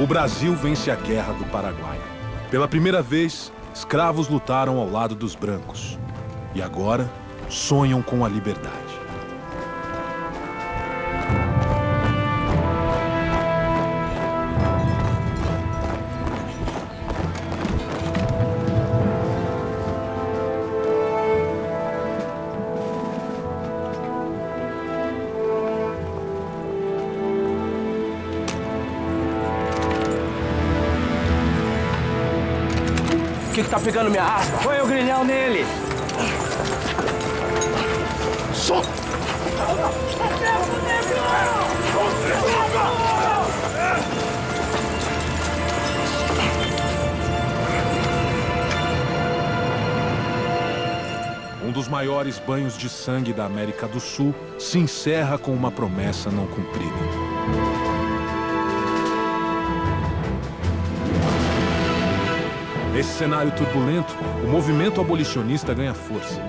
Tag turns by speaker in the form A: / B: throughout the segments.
A: O Brasil vence a Guerra do Paraguai. Pela primeira vez, escravos lutaram ao lado dos brancos. E agora, sonham com a liberdade.
B: O que tá pegando minha arma?
C: Põe o grilhão nele!
B: Só!
A: Um dos maiores banhos de sangue da América do Sul se encerra com uma promessa não cumprida. Nesse cenário turbulento, o movimento abolicionista ganha força,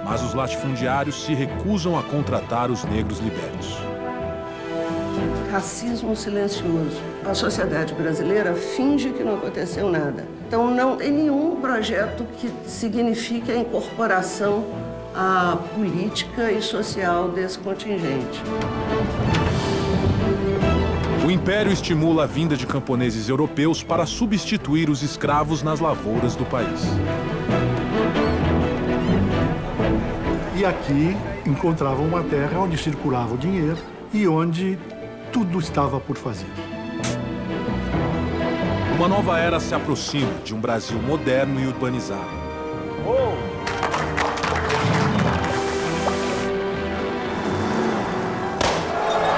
A: mas os latifundiários se recusam a contratar os negros libertos.
D: Racismo silencioso. A sociedade brasileira finge que não aconteceu nada. Então, não tem nenhum projeto que signifique a incorporação à política e social desse contingente.
A: O Império estimula a vinda de camponeses europeus para substituir os escravos nas lavouras do país.
E: E aqui encontravam uma terra onde circulava o dinheiro e onde tudo estava por fazer.
A: Uma nova era se aproxima de um Brasil moderno e urbanizado.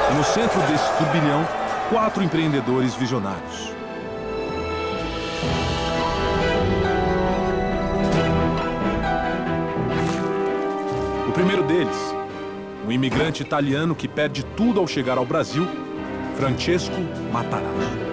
A: E no centro desse turbilhão, 4 empreendedores visionários. O primeiro deles, um imigrante italiano que perde tudo ao chegar ao Brasil, Francesco Matarazzo.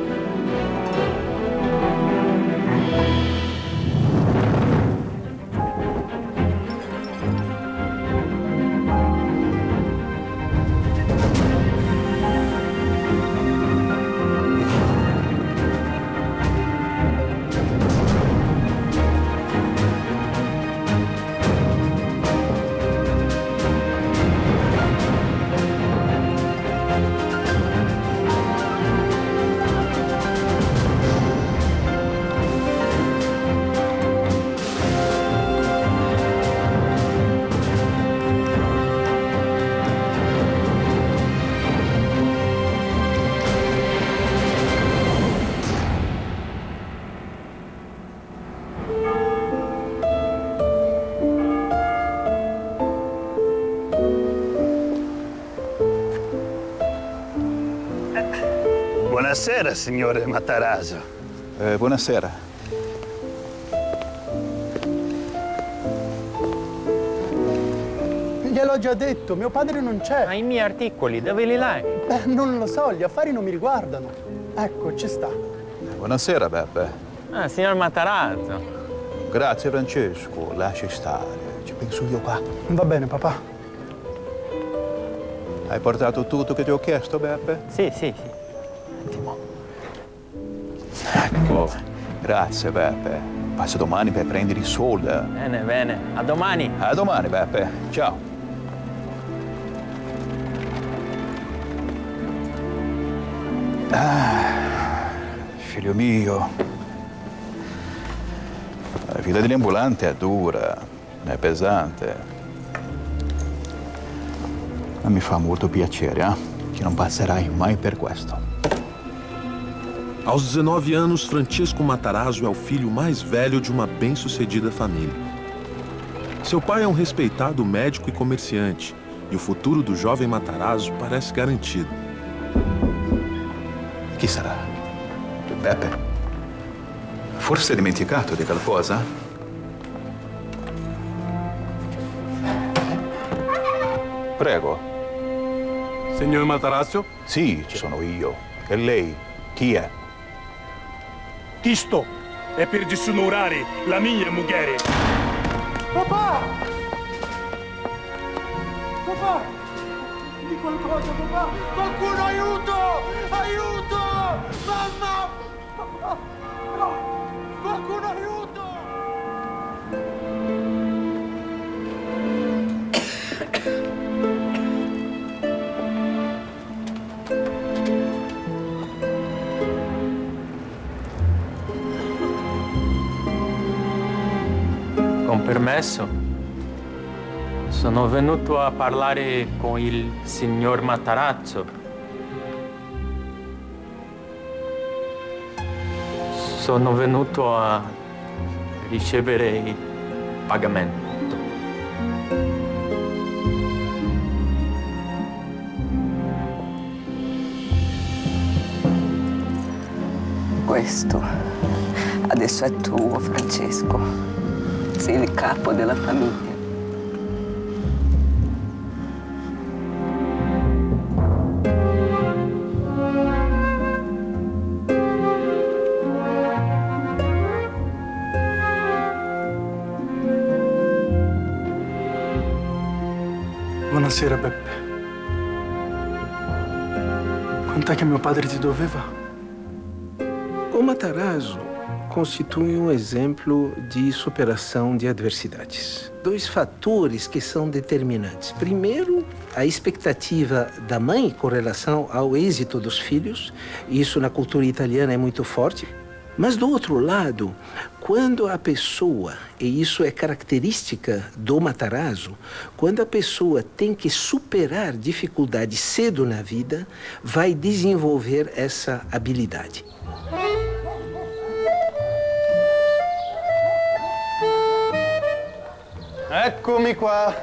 F: Buonasera, signore Matarazzo.
G: Buonasera.
H: Gliel'ho già detto, mio padre non c'è.
C: Ma i miei articoli, dove li lei?
H: Non lo so, gli affari non mi riguardano. Ecco, ci sta.
G: Buonasera, Beppe.
C: Ah, signor Matarazzo.
G: Grazie, Francesco. Lasci stare. Ci penso io qua.
H: Va bene, papà.
G: Hai portato tutto che ti ho chiesto, Beppe?
C: Sì.
G: Attimo. Ecco. Grazie, Beppe. Passo domani per prendere i soldi.
C: Bene. A domani.
G: A domani, Beppe. Ciao. Figlio mio. La vita dell'ambulante è dura, è pesante. Ma mi fa molto piacere, che non passerai mai per questo.
A: Aos 19 anos, Francesco Matarazzo é o filho mais velho de uma bem-sucedida família. Seu pai é um respeitado médico e comerciante, e o futuro do jovem Matarazzo parece garantido.
G: Chi sarà? Beppe? Forse hai dimenticato di qualcosa? Prego.
F: Signor Matarazzo?
G: Sì, ci sono io. E lei? Chi è?
F: Questo è per disonorare la mia moglie.
H: Papà! Papà! Di qualcosa, papà! Qualcuno aiuto! Aiuto! Mamma! Qualcuno aiuto!
C: Con permesso, sono venuto a parlare con il signor Matarazzo. Sono venuto a ricevere il pagamento.
D: Questo adesso è tuo, Francesco. Sei il capo della famiglia.
H: Buonasera, Beppe. Quant'è che mio padre ti doveva?
I: O Matarazzo constitui exemplo de superação de adversidades. Dois fatores que são determinantes. Primeiro, a expectativa da mãe com relação ao êxito dos filhos. Isso na cultura italiana é muito forte. Mas, do outro lado, quando a pessoa, e isso é característica do Matarazzo, quando a pessoa tem que superar dificuldades cedo na vida, vai desenvolver essa habilidade.
H: Eccomi qua.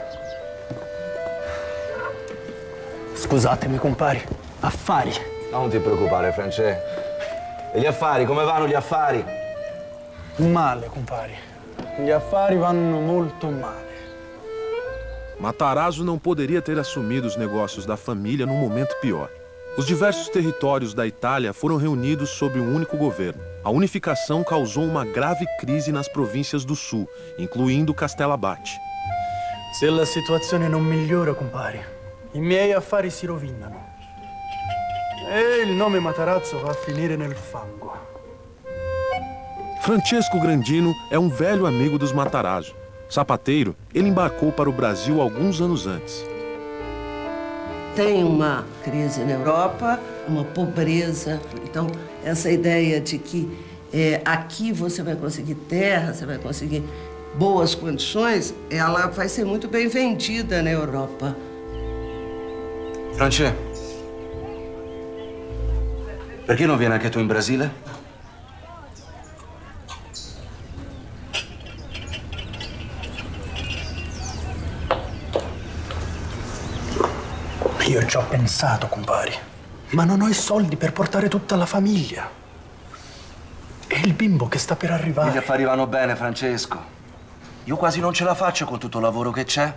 H: Scusatemi, compari. Affari.
J: Non ti preoccupare, Francesco. E gli affari, come vanno gli affari?
H: Male, compari. Gli affari vanno molto male.
A: Matarazzo não poderia ter assumido os negócios da família num momento pior. Os diversos territórios da Itália foram reunidos sob um único governo. A unificação causou uma grave crise nas províncias do sul, incluindo Castellabate.
H: Se la situazione non migliora, compari, i miei affari si rovinano. E il nome Matarazzo va a finire nel fango.
A: Francesco Grandino é um velho amigo dos Matarazzo. Sapateiro, ele embarcou para o Brasil alguns anos antes.
D: Tem uma crise na Europa, uma pobreza. Então, essa ideia de que aqui você vai conseguir terra, você vai conseguir boas condições, ela vai ser muito bem vendida na Europa.
J: Francesco, perché non vieni anche tu in Brasile?
H: Io ci ho pensato, compari, ma non ho i soldi per portare tutta la famiglia. E il bimbo che sta per arrivare.
J: Gli affari vanno bene, Francesco. Io quasi non ce la faccio con tutto il lavoro che c'è.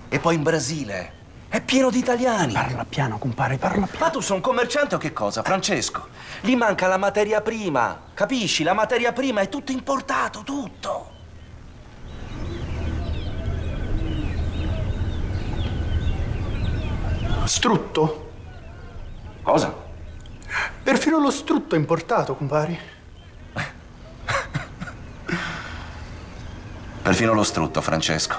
J: E poi in Brasile è pieno di italiani.
H: Parla piano, compare, parla piano.
J: Ma tu sei un commerciante o che cosa, Francesco? Gli manca la materia prima, capisci? La materia prima è tutto importato, tutto.
H: Strutto?
J: Cosa?
H: Perfino lo strutto è importato, compari.
J: Perfino lo strutto, Francesco.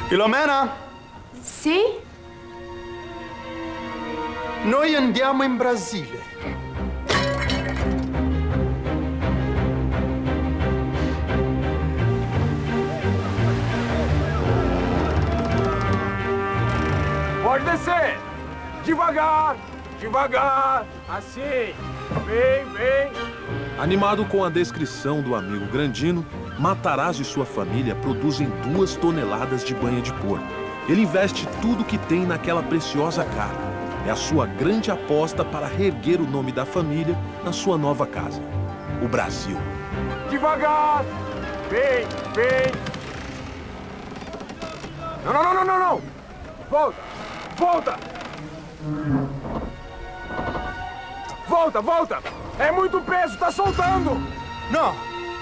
H: Filomena?
K: Sì?
H: Noi andiamo in Brasile.
F: Pode descer! Devagar! Devagar! Assim! Vem, vem!
A: Animado com a descrição do amigo Grandino, Matarazzo e sua família produzem 2 toneladas de banha de porco. Ele investe tudo que tem naquela preciosa carne. É a sua grande aposta para reerguer o nome da família na sua nova casa, o Brasil.
F: Devagar! Vem, vem! Não, não, não, não, não, não! Volta! Volta! Volta, volta! É muito peso, tá soltando!
H: No!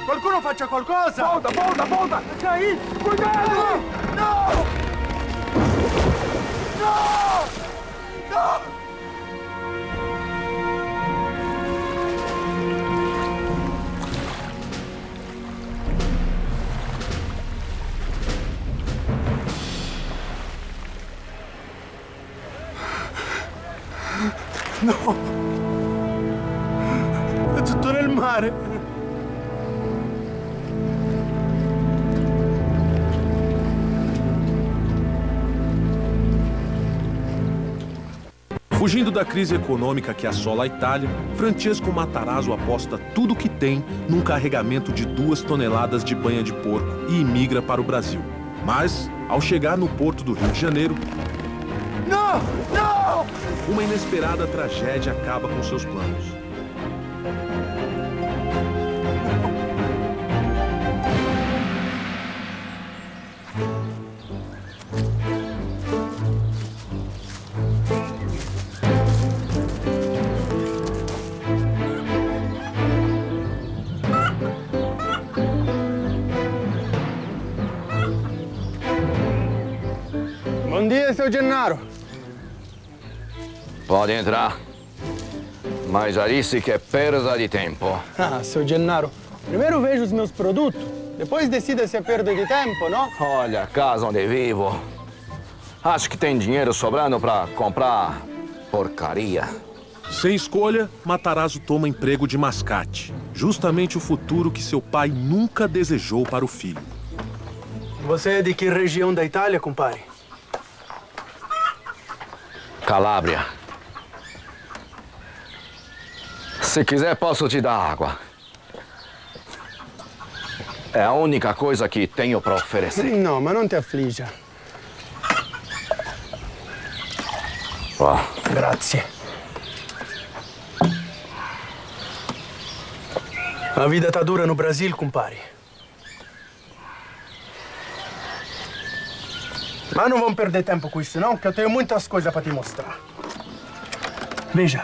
H: Qualcuno faccia qualcosa!
F: Volta, volta, volta! Aí! Cuidado!
H: No!
F: No! No!
H: No! È tutto nel mare!
A: Fugindo da crise econômica que assola a Itália, Francesco Matarazzo aposta tudo o que tem num carregamento de 2 toneladas de banha de porco e imigra para o Brasil. Mas, ao chegar no porto do Rio de Janeiro,
H: Não! Não!
A: uma inesperada tragédia acaba com seus planos.
H: Bom dia, seu Gennaro.
K: Pode entrar. Mas já disse que é perda de tempo.
H: Ah, seu Gennaro, primeiro vejo os meus produtos, depois decida se é perda de tempo, não?
K: Olha, a casa onde vivo. Acho que tem dinheiro sobrando para comprar porcaria.
A: Sem escolha, Matarazzo toma emprego de mascate. Justamente o futuro que seu pai nunca desejou para o filho.
H: Você é de que região da Itália, compadre?
K: Calábria. Se quiser, posso te dar água. É a única coisa que tenho para oferecer.
H: Não, mas não te aflija.
K: Oh.
H: Grazie. A vida tá dura no Brasil, compadre. Mas não vamos perder tempo com isso, não, que eu tenho muitas coisas para te mostrar. Veja,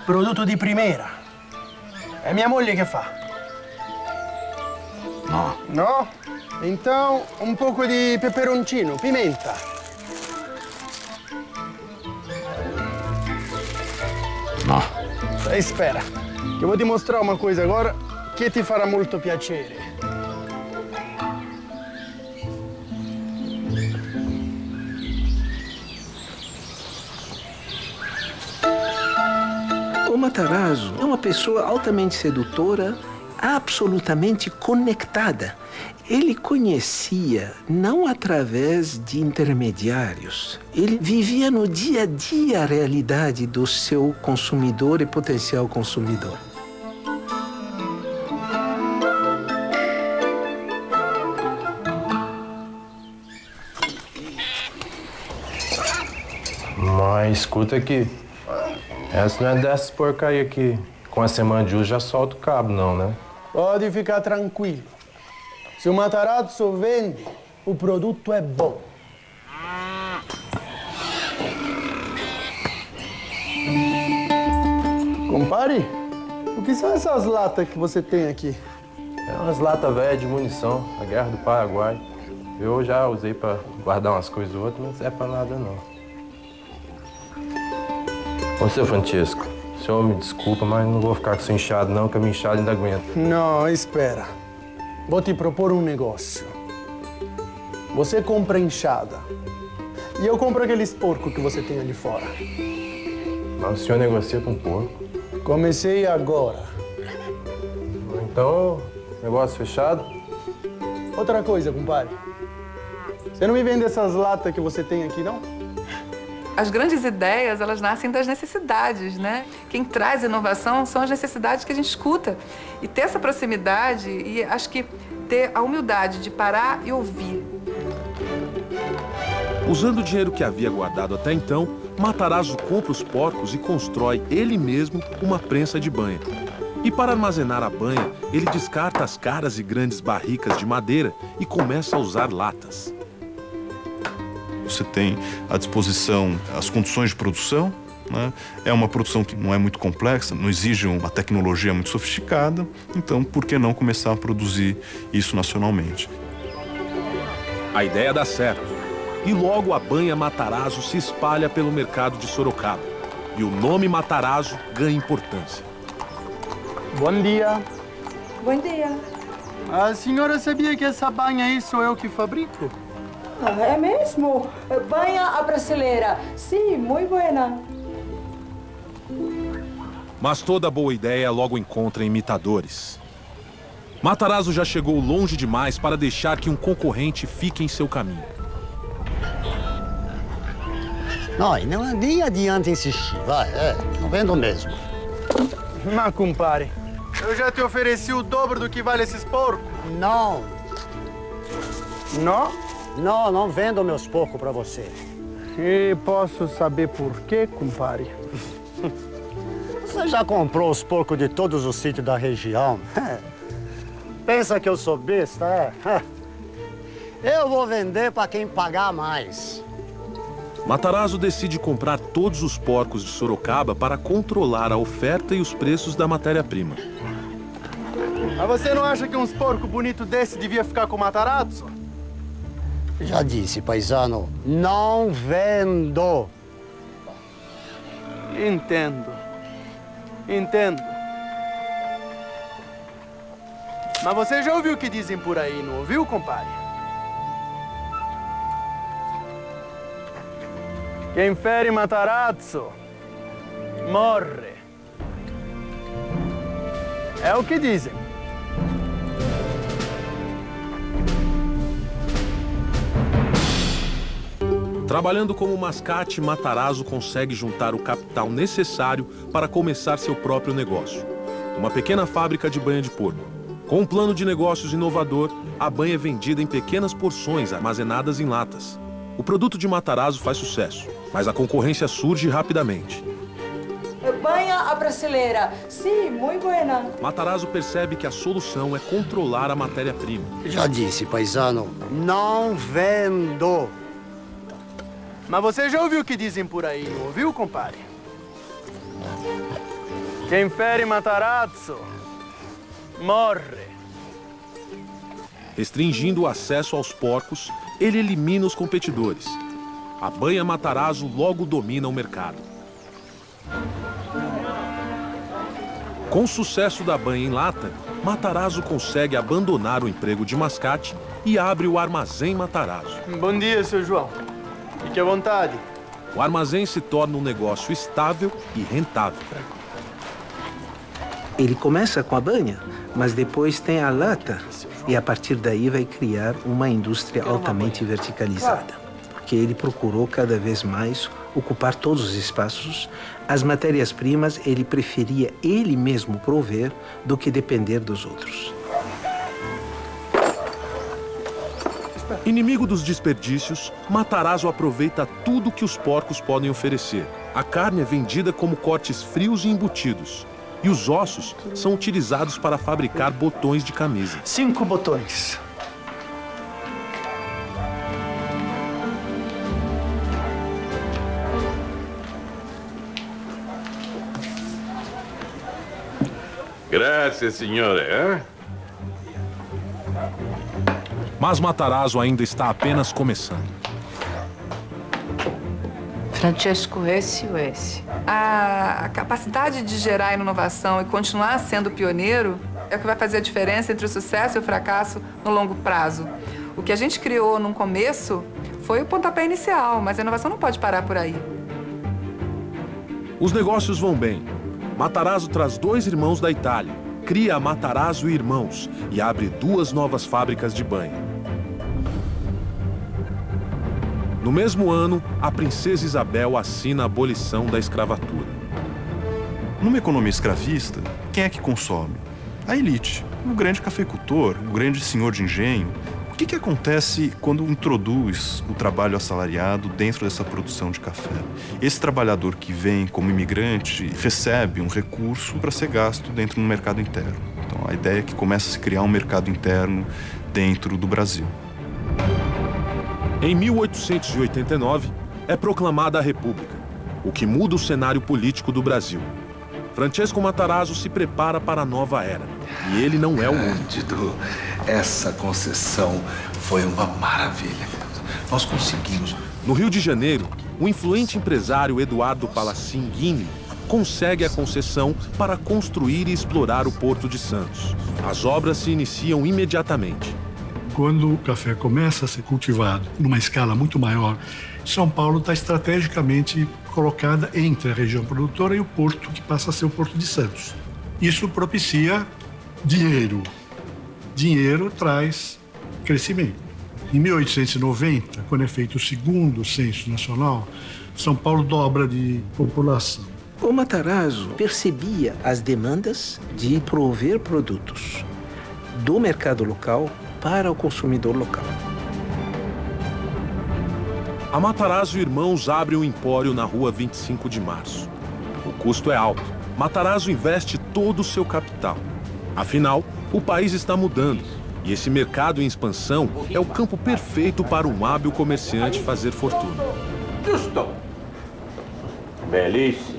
H: produto de primeira. É minha moglie che fa.
K: No.
H: No? Então, um pouco de peperoncino, pimenta.
K: No.
H: Espera, que eu vou te mostrar uma coisa agora que ti farà molto piacere.
I: O Matarazzo é uma pessoa altamente sedutora, absolutamente conectada. Ele conhecia não através de intermediários. Ele vivia no dia a dia a realidade do seu consumidor e potencial consumidor.
L: Mas escuta aqui. Essa não é dessas porcaria aqui. Com a semana de uso já solta o cabo, não, né?
H: Pode ficar tranquilo. Se o Matarazzo vende, o produto é bom. Compare, o que são essas latas que você tem aqui?
L: É umas latas velhas de munição, a Guerra do Paraguai. Eu já usei pra guardar umas coisas ou outras, mas não é pra nada, não. Ô, seu Francesco, o senhor me desculpa, mas não vou ficar com esse inchado, não, que a minha inchada ainda aguenta.
H: Não, espera. Vou te propor um negócio. Você compra enxada e eu compro aqueles porcos que você tem ali fora.
L: Mas o senhor negocia com porco?
H: Comecei agora.
L: Então, negócio fechado?
H: Outra coisa, compadre. Você não me vende essas latas que você tem aqui, não?
M: As grandes ideias, elas nascem das necessidades, né? Quem traz inovação são as necessidades que a gente escuta. E ter essa proximidade e acho que ter a humildade de parar e ouvir.
A: Usando o dinheiro que havia guardado até então, Matarazzo compra os porcos e constrói ele mesmo uma prensa de banha. E para armazenar a banha, ele descarta as caras e grandes barricas de madeira e começa a usar latas.
N: Você tem à disposição as condições de produção, né? É uma produção que não é muito complexa, não exige uma tecnologia muito sofisticada, então por que não começar a produzir isso nacionalmente?
A: A ideia dá certo, e logo a banha Matarazzo se espalha pelo mercado de Sorocaba, e o nome Matarazzo ganha importância.
H: Bom dia.
O: Bom dia.
H: A senhora sabia que essa banha aí sou eu que fabrico?
O: Ah, é mesmo? Banha a brasileira. Sim, muito buena.
A: Mas toda boa ideia logo encontra imitadores. Matarazzo já chegou longe demais para deixar que um concorrente fique em seu caminho.
P: Não, nem adianta insistir, vai, não vendo mesmo.
H: Mas, compadre, eu já te ofereci o dobro do que vale esses porcos.
P: Não.
H: Não?
P: Não vendo meus porcos pra você.
H: E posso saber por quê, compadre?
P: Você já comprou os porcos de todos os sítios da região? Pensa que eu sou besta, Eu vou vender pra quem pagar mais.
A: Matarazzo decide comprar todos os porcos de Sorocaba para controlar a oferta e os preços da matéria-prima.
H: Mas você não acha que uns porcos bonitos desse devia ficar com o Matarazzo?
P: Já disse, paisano, não vendo.
H: Entendo. Mas você já ouviu o que dizem por aí, não ouviu, compadre? Quem fere Matarazzo morre. É o que dizem.
A: Trabalhando como mascate, Matarazzo consegue juntar o capital necessário para começar seu próprio negócio. Uma pequena fábrica de banha de porco. Com um plano de negócios inovador, a banha é vendida em pequenas porções armazenadas em latas. O produto de Matarazzo faz sucesso, mas a concorrência surge rapidamente.
O: Banha a brasileira. Sim, muito buena.
A: Matarazzo percebe que a solução é controlar a matéria-prima.
P: Já disse, paisano, não vendo.
H: Mas você já ouviu o que dizem por aí, não ouviu, compadre? Quem fere Matarazzo morre.
A: Restringindo o acesso aos porcos, ele elimina os competidores. A banha Matarazzo logo domina o mercado. Com o sucesso da banha em lata, Matarazzo consegue abandonar o emprego de mascate e abre o Armazém Matarazzo.
H: Bom dia, seu João. Fique à vontade.
A: O armazém se torna um negócio estável e rentável.
I: Ele começa com a banha, mas depois tem a lata e a partir daí vai criar uma indústria altamente verticalizada. Porque ele procurou cada vez mais ocupar todos os espaços. As matérias-primas ele preferia ele mesmo prover do que depender dos outros.
A: Inimigo dos desperdícios, Matarazzo aproveita tudo que os porcos podem oferecer. A carne é vendida como cortes frios e embutidos. E os ossos são utilizados para fabricar botões de camisa.
H: 5 botões.
Q: Grazie, signore.
A: Mas Matarazzo ainda está apenas começando.
M: Francesco, esse. A capacidade de gerar inovação e continuar sendo pioneiro é o que vai fazer a diferença entre o sucesso e o fracasso no longo prazo. O que a gente criou no começo foi o pontapé inicial, mas a inovação não pode parar por aí.
A: Os negócios vão bem. Matarazzo traz 2 irmãos da Itália, cria a Matarazzo e Irmãos e abre 2 novas fábricas de banha. No mesmo ano, a princesa Isabel assina a abolição da escravatura.
N: Numa economia escravista, quem é que consome? A elite, o grande cafeicultor, o grande senhor de engenho. O que acontece quando introduz o trabalho assalariado dentro dessa produção de café? Esse trabalhador que vem como imigrante recebe um recurso para ser gasto dentro do mercado interno. Então, a ideia é que começa a se criar um mercado interno dentro do Brasil.
A: Em 1889, é proclamada a República, o que muda o cenário político do Brasil. Francesco Matarazzo se prepara para a nova era, e ele não é o único.
J: Cândido, essa concessão foi uma maravilha. Nós conseguimos.
A: No Rio de Janeiro, o influente empresário Eduardo Palacin Guini consegue a concessão para construir e explorar o Porto de Santos. As obras se iniciam imediatamente.
E: Quando o café começa a ser cultivado numa escala muito maior, São Paulo está estrategicamente colocada entre a região produtora e o porto, que passa a ser o Porto de Santos. Isso propicia dinheiro. Dinheiro traz crescimento. Em 1890, quando é feito o segundo censo nacional, São Paulo dobra de população.
I: O Matarazzo percebia as demandas de prover produtos do mercado local para o consumidor local.
A: A Matarazzo Irmãos abre um empório na rua 25 de março. O custo é alto. Matarazzo investe todo o seu capital. Afinal, o país está mudando. E esse mercado em expansão é o campo perfeito para um hábil comerciante fazer fortuna.
Q: Justo. Belíssimo.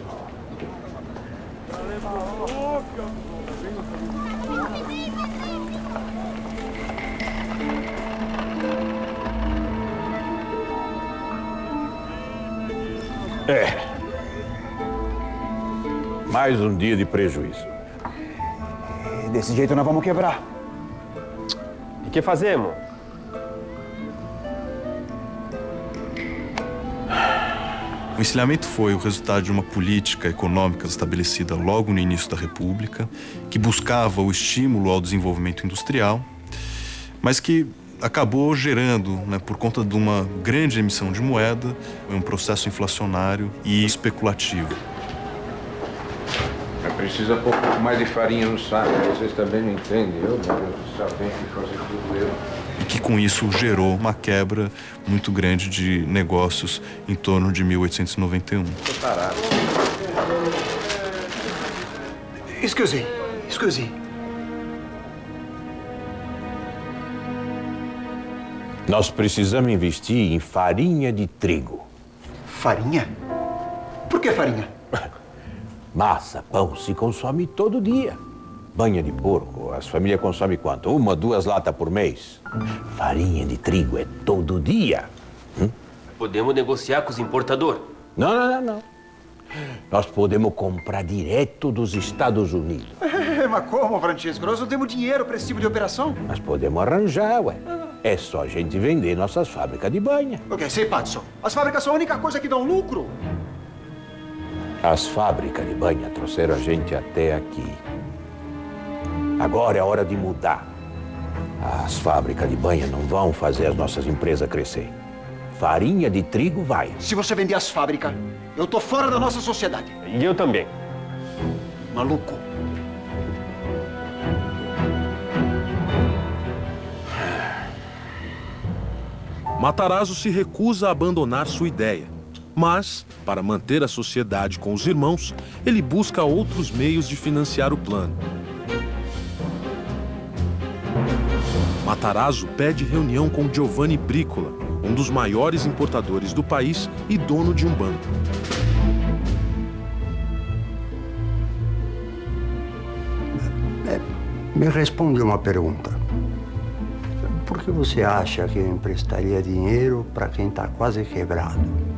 Q: Mais um dia de prejuízo.
R: Desse jeito nós vamos quebrar.
L: E que fazemos?
N: O encilhamento foi o resultado de uma política econômica estabelecida logo no início da República, que buscava o estímulo ao desenvolvimento industrial, mas que acabou gerando, por conta de uma grande emissão de moeda, um processo inflacionário e especulativo.
Q: Precisa pôr um pouco mais de farinha no saco, vocês também não entendem. Eu, meu Deus do céu, tenho que fazer tudo eu.
N: Que com isso gerou uma quebra muito grande de negócios em torno de 1891.
Q: Tô parado.
R: Excuse.
Q: Nós precisamos investir em farinha de trigo.
R: Farinha? Por que farinha?
Q: Massa, pão se consome todo dia. Banha de porco, as famílias consomem quanto? 1, 2 latas por mês. Farinha de trigo é todo dia.
S: Podemos negociar com os importadores?
Q: Não. Nós podemos comprar direto dos Estados Unidos.
R: Mas como, Francesco? Nós não temos dinheiro para esse tipo de operação.
Q: Nós podemos arranjar, ué. É só a gente vender nossas fábricas de banha.
R: Ok, sei, pazzo. As fábricas são a única coisa que dão lucro.
Q: As fábricas de banha trouxeram a gente até aqui. Agora é hora de mudar. As fábricas de banha não vão fazer as nossas empresas crescer. Farinha de trigo vai.
R: Se você vender as fábricas, eu tô fora da nossa sociedade.
L: E eu também.
R: Maluco.
A: Matarazzo se recusa a abandonar sua ideia. Mas, para manter a sociedade com os irmãos, ele busca outros meios de financiar o plano. Matarazzo pede reunião com Giovanni Bricola, um dos maiores importadores do país e dono de um banco.
P: Me responde uma pergunta. Por que você acha que eu emprestaria dinheiro para quem está quase quebrado?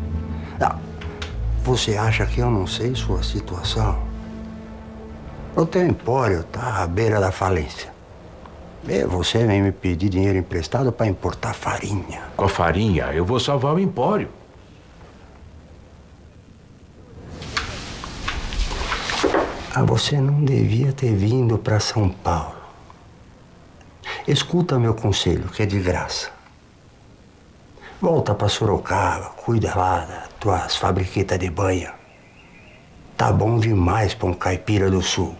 P: Você acha que eu não sei sua situação? O teu empório está à beira da falência. E você vem me pedir dinheiro emprestado para importar farinha.
Q: Com a farinha, eu vou salvar o empório.
P: Você não devia ter vindo para São Paulo. Escuta meu conselho, que é de graça. Volta para Sorocaba, cuida lá das tuas fabriquetas de banha. Tá bom demais para um caipira do sul.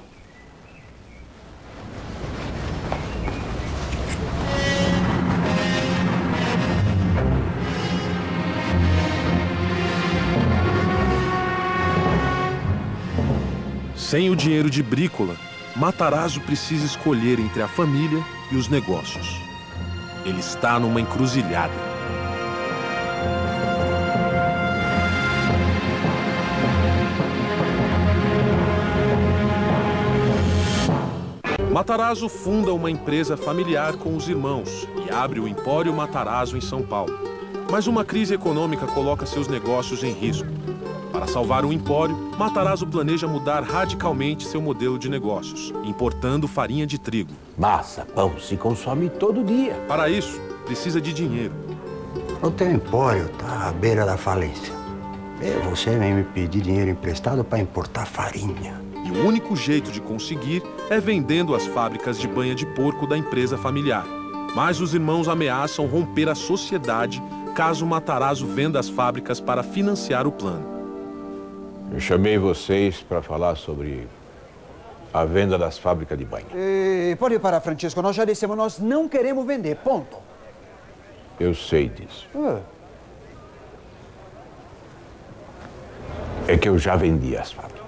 A: Sem o dinheiro de Bricola, Matarazzo precisa escolher entre a família e os negócios. Ele está numa encruzilhada. Matarazzo funda uma empresa familiar com os irmãos e abre o Empório Matarazzo em São Paulo. Mas uma crise econômica coloca seus negócios em risco. Para salvar o empório, Matarazzo planeja mudar radicalmente seu modelo de negócios, importando farinha de trigo.
Q: Massa, pão se consome todo dia.
A: Para isso, precisa de dinheiro.
T: O teu empório está à beira da falência. E você vem me pedir dinheiro emprestado para importar farinha.
A: E o único jeito de conseguir é vendendo as fábricas de banha de porco da empresa familiar. Mas os irmãos ameaçam romper a sociedade caso Matarazzo venda as fábricas para financiar o plano.
Q: Eu chamei vocês para falar sobre a venda das fábricas de banha.
R: Pode parar, Francesco. Nós já dissemos, nós não queremos vender. Ponto.
Q: Eu sei disso. É que eu já vendi as fábricas.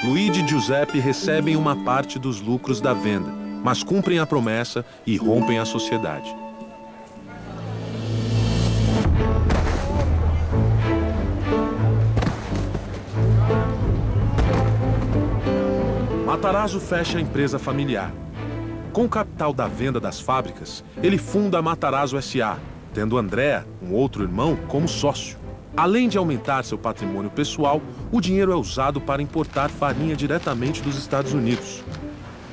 A: Luigi e Giuseppe recebem uma parte dos lucros da venda, mas cumprem a promessa e rompem a sociedade. Matarazzo fecha a empresa familiar. Com o capital da venda das fábricas, ele funda a Matarazzo S.A., tendo Andrea, um outro irmão, como sócio. Além de aumentar seu patrimônio pessoal, o dinheiro é usado para importar farinha diretamente dos Estados Unidos.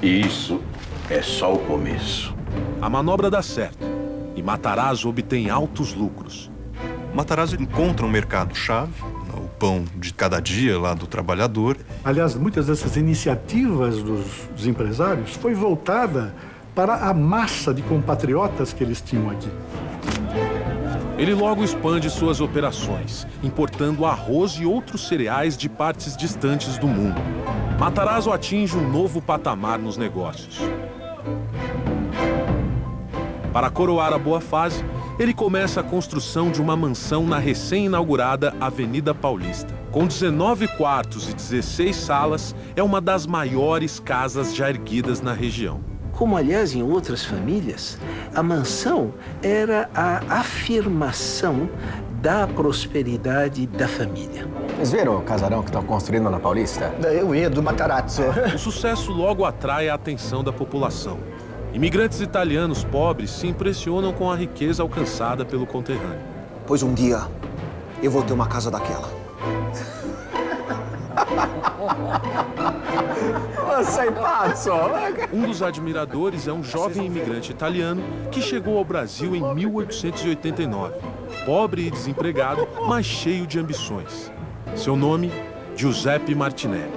Q: Isso é só o começo.
A: A manobra dá certo e Matarazzo obtém altos lucros.
N: Matarazzo encontra um mercado-chave, o pão de cada dia lá do trabalhador.
E: Aliás, muitas dessas iniciativas dos empresários foi voltada para a massa de compatriotas que eles tinham aqui.
A: Ele logo expande suas operações, importando arroz e outros cereais de partes distantes do mundo. Matarazzo atinge um novo patamar nos negócios. Para coroar a boa fase, ele começa a construção de uma mansão na recém-inaugurada Avenida Paulista. Com 19 quartos e 16 salas, é uma das maiores casas já erguidas na região.
I: Como, aliás, em outras famílias, a mansão era a afirmação da prosperidade da família.
K: Vocês viram o casarão que estão construindo na Paulista?
R: Eu ia do Matarazzo.
A: O sucesso logo atrai a atenção da população. Imigrantes italianos pobres se impressionam com a riqueza alcançada pelo conterrâneo.
J: Pois um dia eu vou ter uma casa daquela.
K: Sei pazzo!
A: Um dos admiradores é um jovem imigrante italiano que chegou ao Brasil em 1889. Pobre e desempregado, mas cheio de ambições. Seu nome, Giuseppe Martinelli.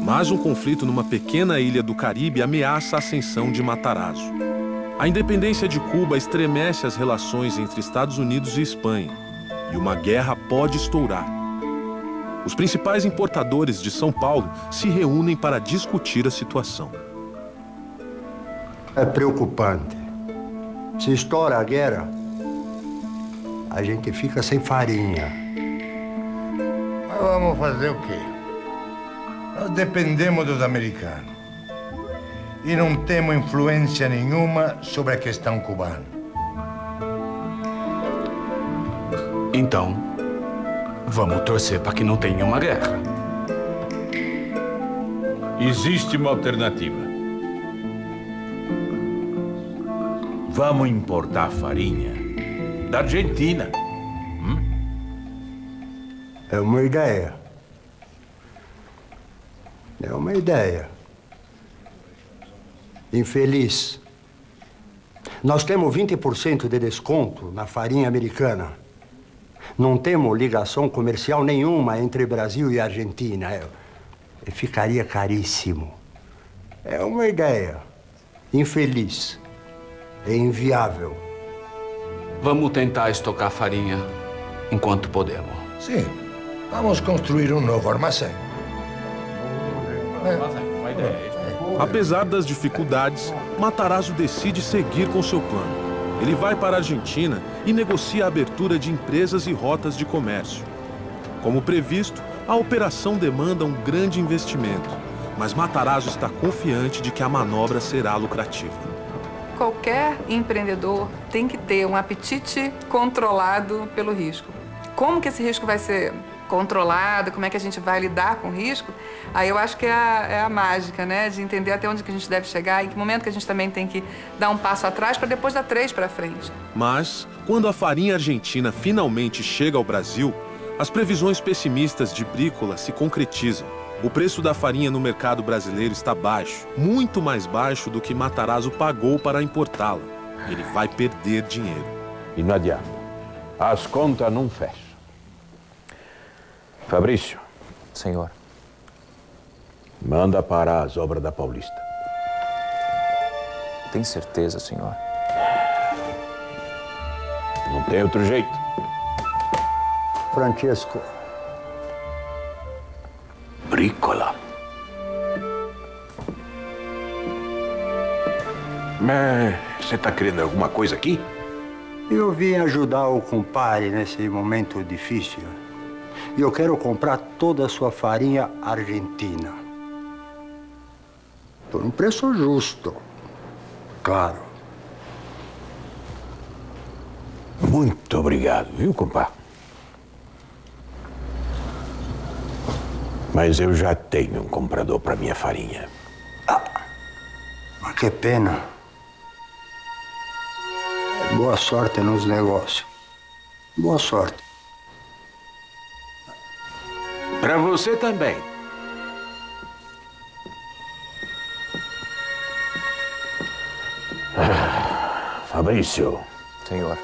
A: Mas um conflito numa pequena ilha do Caribe ameaça a ascensão de Matarazzo. A independência de Cuba estremece as relações entre Estados Unidos e Espanha. E uma guerra pode estourar. Os principais importadores de São Paulo se reúnem para discutir a situação.
T: É preocupante. Se estoura a guerra, a gente fica sem farinha.
U: Mas vamos fazer o quê? Nós dependemos dos americanos. E não temos influência nenhuma sobre a questão cubana.
V: Então, vamos torcer para que não tenha uma guerra.
Q: Existe uma alternativa. Vamos importar farinha da Argentina.
T: É uma ideia. É uma ideia. Infeliz. Nós temos 20% de desconto na farinha americana. Não temos ligação comercial nenhuma entre Brasil e Argentina. Ficaria caríssimo. É uma ideia. Infeliz. É inviável.
V: Vamos tentar estocar farinha enquanto podemos.
U: Sim. Vamos construir um novo armazém.
A: Apesar das dificuldades, Matarazzo decide seguir com seu plano. Ele vai para a Argentina e negocia a abertura de empresas e rotas de comércio. Como previsto, a operação demanda um grande investimento, mas Matarazzo está confiante de que a manobra será lucrativa.
M: Qualquer empreendedor tem que ter um apetite controlado pelo risco. Como que esse risco vai ser controlado, como é que a gente vai lidar com o risco, aí eu acho que é a mágica, né? De entender até onde que a gente deve chegar, em que momento que a gente também tem que dar um passo atrás para depois dar 3 para frente.
A: Mas, quando a farinha argentina finalmente chega ao Brasil, as previsões pessimistas de Brícola se concretizam. O preço da farinha no mercado brasileiro está baixo, muito mais baixo do que Matarazzo pagou para importá-la. Ele vai perder dinheiro.
Q: E não adianta. As contas não fecham. Fabrício.
C: Senhor.
Q: Manda parar as obras da Paulista.
C: Tem certeza, senhor?
Q: Não tem outro jeito.
T: Francesco.
Q: Brícola. Mas você tá querendo alguma coisa aqui?
T: Eu vim ajudar o compadre nesse momento difícil. E eu quero comprar toda a sua farinha argentina. Por um preço justo. Claro.
Q: Muito obrigado, viu, compadre? Mas eu já tenho um comprador para minha farinha.
T: Mas que pena. Boa sorte nos negócios. Boa sorte.
Q: Para você também. Fabrício.
C: Senhor.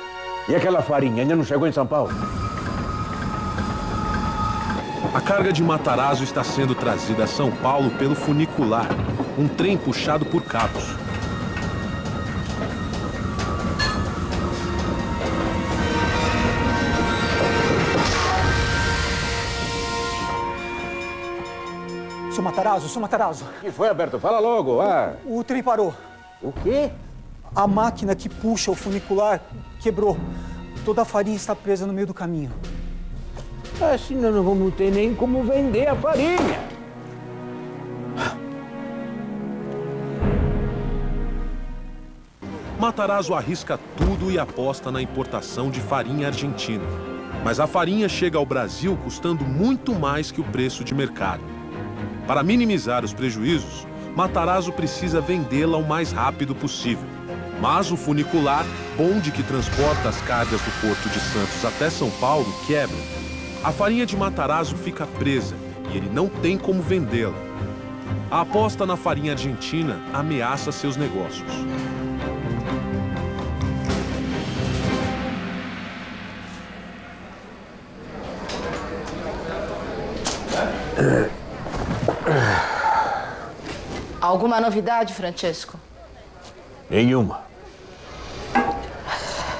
Q: E aquela farinha ainda não chegou em São Paulo?
A: A carga de Matarazzo está sendo trazida a São Paulo pelo funicular, um trem puxado por cabos.
B: Seu Matarazzo.
Q: O que foi, Alberto? Fala logo,
B: O trem parou.
Q: O quê?
B: A máquina que puxa o funicular quebrou. Toda a farinha está presa no meio do caminho.
Q: Assim nós não vamos ter nem como vender a farinha.
A: Matarazzo arrisca tudo e aposta na importação de farinha argentina. Mas a farinha chega ao Brasil custando muito mais que o preço de mercado. Para minimizar os prejuízos, Matarazzo precisa vendê-la o mais rápido possível. Mas o funicular, bonde que transporta as cargas do Porto de Santos até São Paulo, quebra. A farinha de Matarazzo fica presa e ele não tem como vendê-la. A aposta na farinha argentina ameaça seus negócios.
O: Alguma novidade, Francesco?
Q: Nenhuma.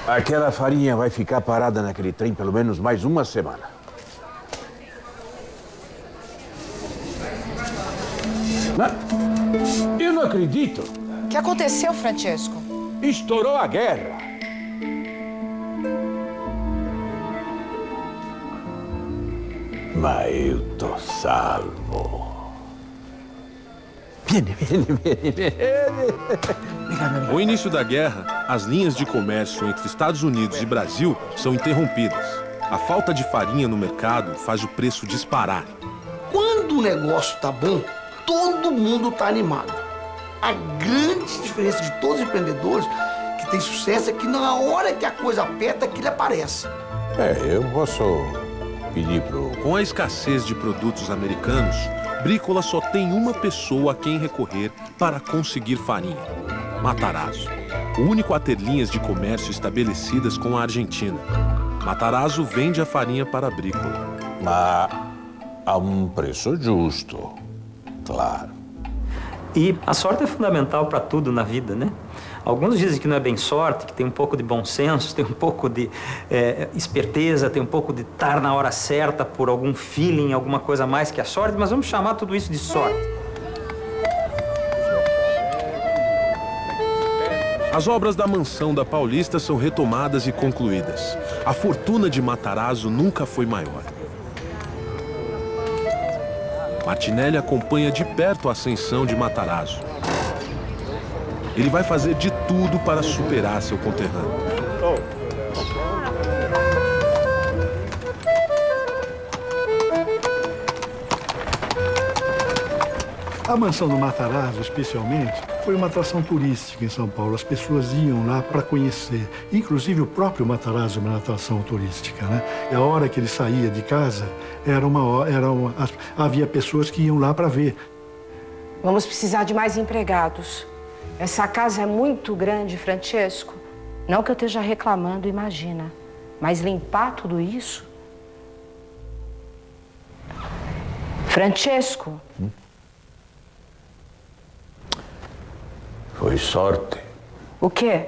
Q: Aquela farinha vai ficar parada naquele trem pelo menos mais uma semana. Eu não acredito.
O: O que aconteceu, Francesco?
Q: Estourou a guerra. Mas eu tô salvo. Viene.
A: Com o início da guerra, as linhas de comércio entre Estados Unidos e Brasil são interrompidas. A falta de farinha no mercado faz o preço disparar.
G: Quando o negócio tá bom, todo mundo tá animado. A grande diferença de todos os empreendedores que tem sucesso é que na hora que a coisa aperta, que ele aparece.
Q: Eu posso pedir pro...
A: Com a escassez de produtos americanos, Brícola só tem uma pessoa a quem recorrer para conseguir farinha: Matarazzo, o único a ter linhas de comércio estabelecidas com a Argentina. Matarazzo vende a farinha para a Brícola.
Q: Mas a um preço justo, claro.
W: E a sorte é fundamental para tudo na vida, né? Alguns dizem que não é bem sorte, que tem um pouco de bom senso, tem um pouco de esperteza, tem um pouco de estar na hora certa por algum feeling, alguma coisa a mais que a sorte, mas vamos chamar tudo isso de sorte.
A: As obras da mansão da Paulista são retomadas e concluídas. A fortuna de Matarazzo nunca foi maior. Martinelli acompanha de perto a ascensão de Matarazzo. Ele vai fazer de tudo para superar seu conterrâneo.
E: A mansão do Matarazzo, especialmente, foi uma atração turística em São Paulo. As pessoas iam lá para conhecer. Inclusive, o próprio Matarazzo é uma atração turística, né? E a hora que ele saía de casa, havia pessoas que iam lá para ver.
D: Vamos precisar de mais empregados. Essa casa é muito grande, Francesco. Não que eu esteja reclamando, imagina. Mas limpar tudo isso... Francesco...
Q: Foi sorte.
D: O quê?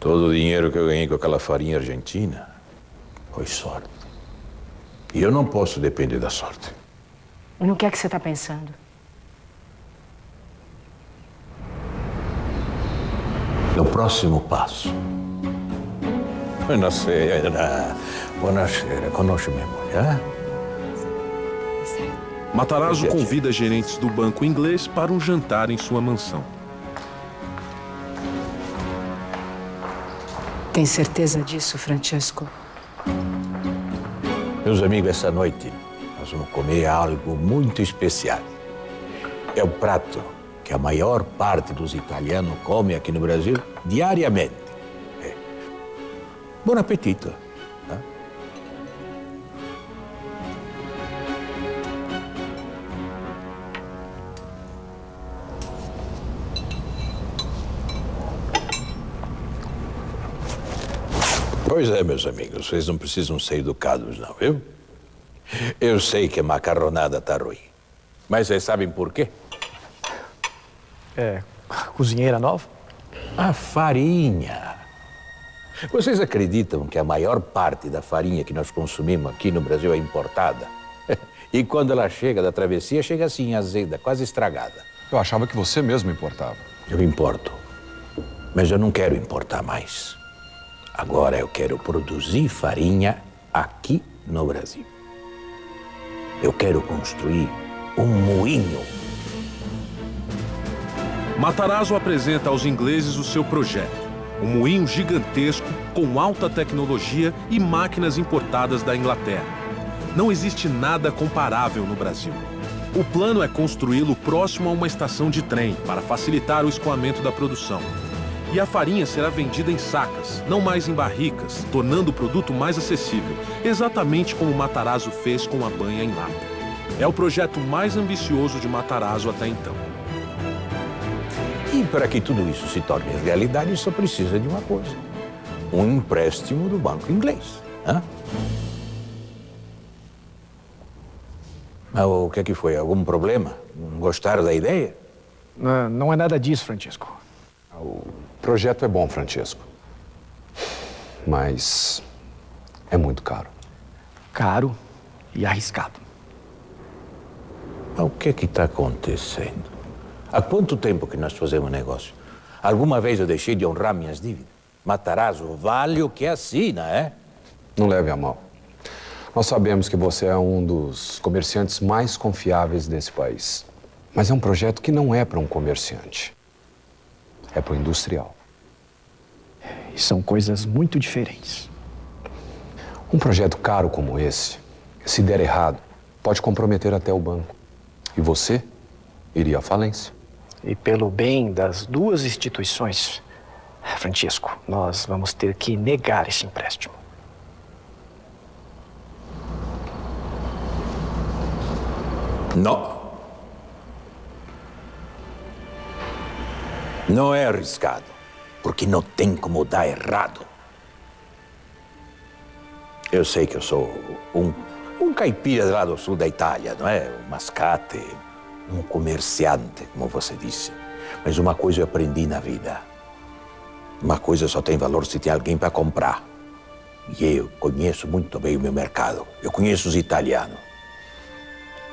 Q: Todo o dinheiro que eu ganhei com aquela farinha argentina foi sorte. E eu não posso depender da sorte.
D: E no que é que você está pensando?
Q: No próximo passo. Buonasera. Buonasera. Conosce minha mulher?
A: Matarazzo convida gerentes do banco inglês para um jantar em sua mansão.
D: Tem certeza disso, Francesco?
Q: Meus amigos, essa noite nós vamos comer algo muito especial. É o prato que a maior parte dos italianos come aqui no Brasil diariamente. Bom apetito. Tá? Pois é, meus amigos, vocês não precisam ser educados, não, viu? Eu sei que a macarronada tá ruim, mas vocês sabem por quê?
F: Cozinheira nova?
Q: A farinha. Vocês acreditam que a maior parte da farinha que nós consumimos aqui no Brasil é importada? E quando ela chega da travessia, chega assim, azeda, quase estragada.
H: Eu achava que você mesmo importava.
Q: Eu importo, mas eu não quero importar mais. Agora eu quero produzir farinha aqui no Brasil. Eu quero construir um moinho.
A: Matarazzo apresenta aos ingleses o seu projeto. Um moinho gigantesco com alta tecnologia e máquinas importadas da Inglaterra. Não existe nada comparável no Brasil. O plano é construí-lo próximo a uma estação de trem para facilitar o escoamento da produção. E a farinha será vendida em sacas, não mais em barricas, tornando o produto mais acessível, exatamente como Matarazzo fez com a banha em lata. É o projeto mais ambicioso de Matarazzo até então.
Q: E para que tudo isso se torne realidade, só precisa de uma coisa. Um empréstimo do banco inglês. Hã? Mas o que é que foi? Algum problema? Não gostaram da ideia?
F: Não é nada disso, Francesco.
H: O projeto é bom, Francesco. Mas é muito caro.
F: Caro e arriscado.
Q: Mas o que é que está acontecendo? Há quanto tempo que nós fazemos negócio? Alguma vez eu deixei de honrar minhas dívidas? Matarazzo vale o que assina, é?
H: Não leve a mal. Nós sabemos que você é um dos comerciantes mais confiáveis desse país. Mas é um projeto que não é para um comerciante. É para o industrial.
F: E são coisas muito diferentes.
H: Um projeto caro como esse, se der errado, pode comprometer até o banco. E você iria à falência.
F: E pelo bem das duas instituições, Francesco, nós vamos ter que negar esse empréstimo.
Q: Não. Não é arriscado, porque não tem como dar errado. Eu sei que eu sou um caipira lá do sul da Itália, não é? Um mascate, um comerciante, como você disse. Mas uma coisa eu aprendi na vida. Uma coisa só tem valor se tem alguém para comprar. E eu conheço muito bem o meu mercado. Eu conheço os italianos.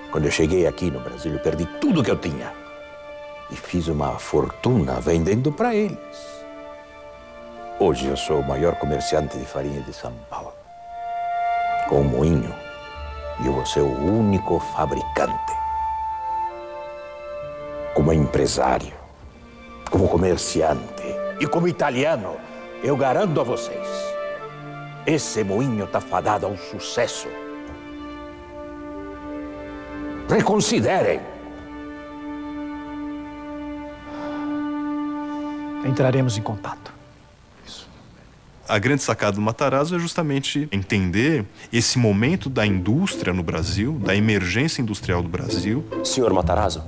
Q: Quando eu cheguei aqui no Brasil, eu perdi tudo que eu tinha. E fiz uma fortuna vendendo para eles. Hoje eu sou o maior comerciante de farinha de São Paulo. Com um moinho, eu vou ser o único fabricante. Como empresário, como comerciante e como italiano, eu garanto a vocês, esse moinho está fadado ao sucesso. Reconsiderem.
F: Entraremos em contato.
N: A grande sacada do Matarazzo é justamente entender esse momento da indústria no Brasil, da emergência industrial do Brasil.
L: Senhor Matarazzo,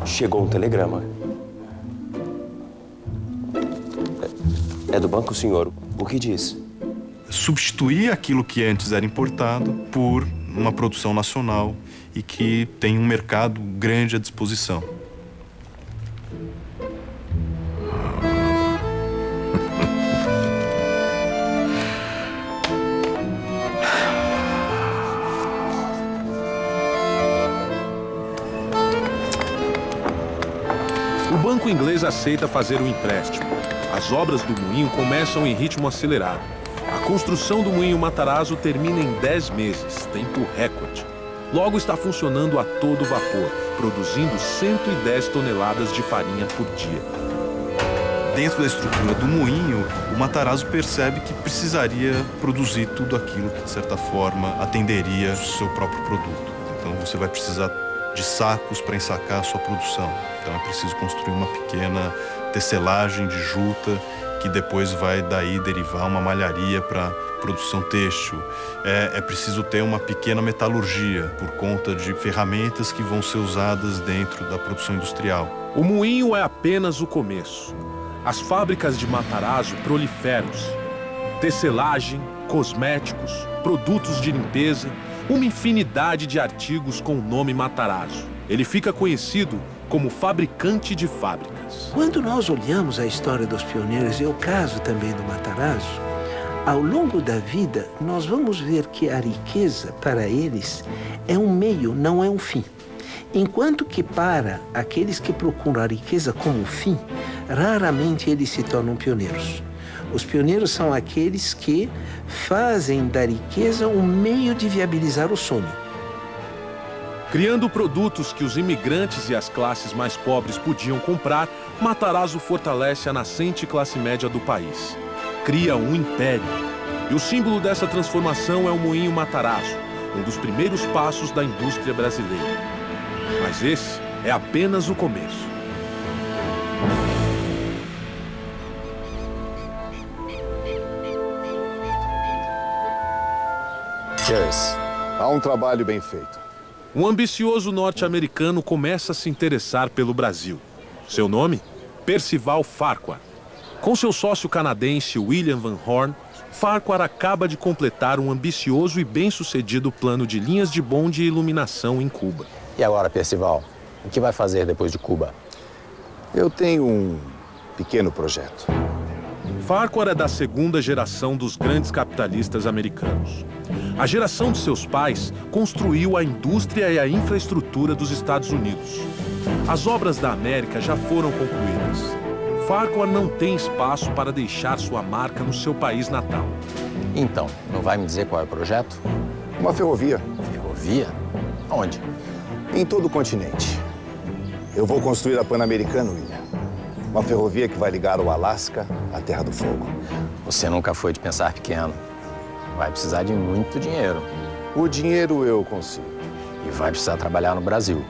L: chegou um telegrama. É do banco, senhor. O que diz?
N: Substituir aquilo que antes era importado por uma produção nacional e que tem um mercado grande à disposição.
A: O banco inglês aceita fazer o empréstimo. As obras do moinho começam em ritmo acelerado. A construção do moinho Matarazzo termina em 10 meses, tempo recorde. Logo está funcionando a todo vapor, produzindo 110 toneladas de farinha por dia.
N: Dentro da estrutura do moinho, o Matarazzo percebe que precisaria produzir tudo aquilo que, de certa forma, atenderia o seu próprio produto. Então você vai precisar de sacos para ensacar a sua produção. Então é preciso construir uma pequena tecelagem de juta que depois vai daí derivar uma malharia para produção têxtil. É preciso ter uma pequena metalurgia por conta de ferramentas que vão ser usadas dentro da produção industrial.
A: O moinho é apenas o começo. As fábricas de Matarazzo proliferam-se. Tecelagem, cosméticos, produtos de limpeza, uma infinidade de artigos com o nome Matarazzo. Ele fica conhecido como fabricante de fábricas.
I: Quando nós olhamos a história dos pioneiros e o caso também do Matarazzo, ao longo da vida, nós vamos ver que a riqueza, para eles, é um meio, não é um fim. Enquanto que para aqueles que procuram a riqueza como fim, raramente eles se tornam pioneiros. Os pioneiros são aqueles que fazem da riqueza um meio de viabilizar o sonho.
A: Criando produtos que os imigrantes e as classes mais pobres podiam comprar, Matarazzo fortalece a nascente classe média do país. Cria um império. E o símbolo dessa transformação é o moinho Matarazzo, um dos primeiros passos da indústria brasileira. Mas esse é apenas o começo.
P: Yes. Há um trabalho bem feito.
A: Um ambicioso norte-americano começa a se interessar pelo Brasil. Seu nome? Percival Farquhar. Com seu sócio canadense William Van Horn, Farquhar acaba de completar um ambicioso e bem-sucedido plano de linhas de bonde e iluminação em Cuba.
C: E agora, Percival, o que vai fazer depois de Cuba?
P: Eu tenho um pequeno projeto.
A: Farquhar é da segunda geração dos grandes capitalistas americanos. A geração de seus pais construiu a indústria e a infraestrutura dos Estados Unidos. As obras da América já foram concluídas. Farquhar não tem espaço para deixar sua marca no seu país natal.
C: Então, não vai me dizer qual é o projeto?
P: Uma ferrovia.
C: Ferrovia? Onde?
P: Em todo o continente. Eu vou construir a Pan-Americana, William. Uma ferrovia que vai ligar o Alasca à Terra do Fogo.
C: Você nunca foi de pensar pequeno. Vai precisar de muito dinheiro.
P: O dinheiro eu consigo.
C: E vai precisar trabalhar no Brasil.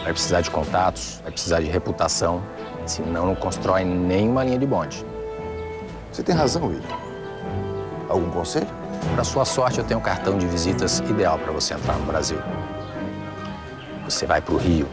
C: Vai precisar de contatos, vai precisar de reputação. Senão não constrói nenhuma linha de bonde.
P: Você tem razão, William. Algum conselho?
C: Para sua sorte, eu tenho um cartão de visitas ideal para você entrar no Brasil. Você vai para o Rio.